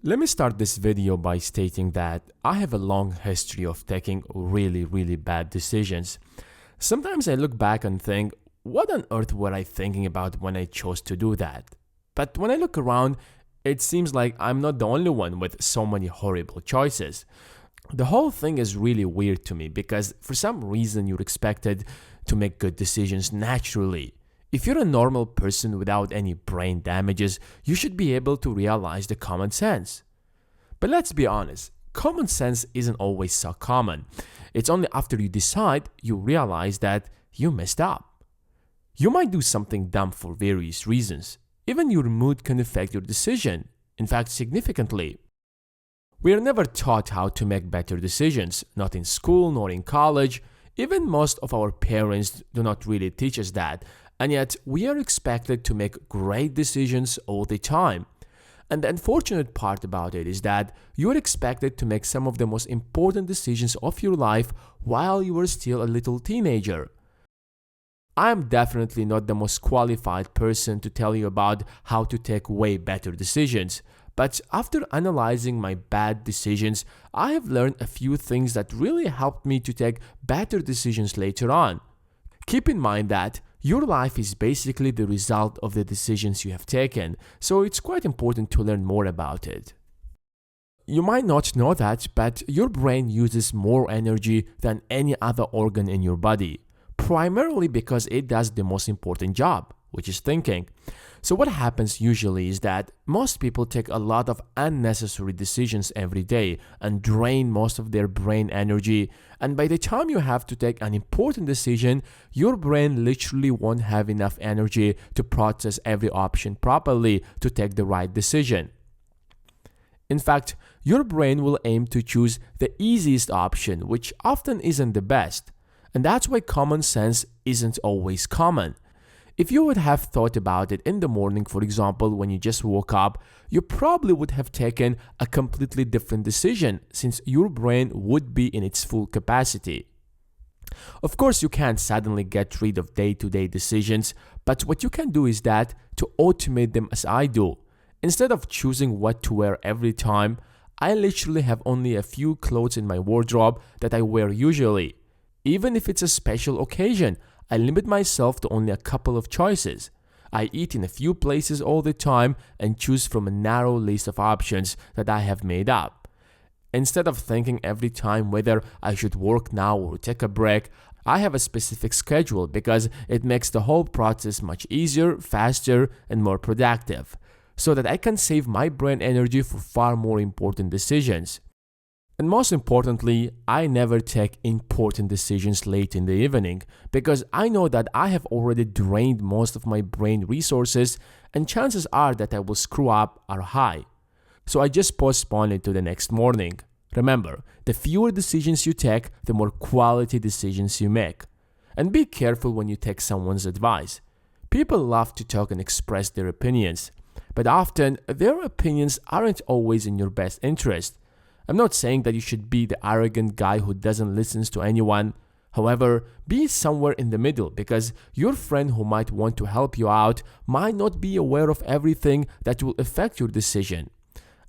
Let me start this video by stating that I have a long history of taking really bad decisions. Sometimes I look back and think, what on earth were I thinking about when I chose to do that? But when I look around, it seems like I'm not the only one with so many horrible choices. The whole thing is really weird to me because for some reason you're expected to make good decisions naturally. If you're a normal person without any brain damages, you should be able to realize the common sense. But let's be honest, common sense isn't always so common. It's only after you decide you realize that you messed up. You might do something dumb for various reasons. Even your mood can affect your decision, in fact significantly. We are never taught how to make better decisions, not in school nor in college. Even most of our parents do not really teach us that. And yet, we are expected to make great decisions all the time. And the unfortunate part about it is that you are expected to make some of the most important decisions of your life while you are still a little teenager. I am definitely not the most qualified person to tell you about how to take way better decisions. But after analyzing my bad decisions, I have learned a few things that really helped me to take better decisions later on. Keep in mind that your life is basically the result of the decisions you have taken, so it's quite important to learn more about it. You might not know that, but your brain uses more energy than any other organ in your body, primarily because it does the most important job, which is thinking. So what happens usually is that most people take a lot of unnecessary decisions every day and drain most of their brain energy, and by the time you have to take an important decision, your brain literally won't have enough energy to process every option properly to take the right decision. In fact, your brain will aim to choose the easiest option, which often isn't the best, and that's why common sense isn't always common. If you would have thought about it in the morning, for example, when you just woke up, you probably would have taken a completely different decision since your brain would be in its full capacity. Of course, you can't suddenly get rid of day-to-day decisions, but what you can do is that to automate them as I do. Instead of choosing what to wear every time, I literally have only a few clothes in my wardrobe that I wear usually. Even if it's a special occasion, I limit myself to only a couple of choices. I eat in a few places all the time and choose from a narrow list of options that I have made up. Instead of thinking every time whether I should work now or take a break, I have a specific schedule because it makes the whole process much easier, faster, and more productive, so that I can save my brain energy for far more important decisions. And most importantly, I never take important decisions late in the evening because I know that I have already drained most of my brain resources and chances are that I will screw up are high. So I just postpone it to the next morning. Remember, the fewer decisions you take, the more quality decisions you make. And be careful when you take someone's advice. People love to talk and express their opinions, but often their opinions aren't always in your best interest. I'm not saying that you should be the arrogant guy who doesn't listen to anyone. However, be somewhere in the middle because your friend who might want to help you out might not be aware of everything that will affect your decision.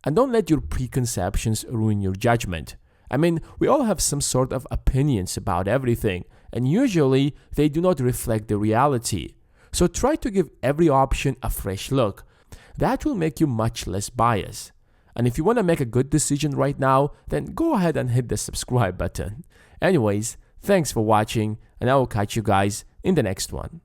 And don't let your preconceptions ruin your judgment. I mean, we all have some sort of opinions about everything, and usually they do not reflect the reality. So try to give every option a fresh look. That will make you much less biased. And if you want to make a good decision right now, then go ahead and hit the subscribe button. Anyways, thanks for watching, and I will catch you guys in the next one.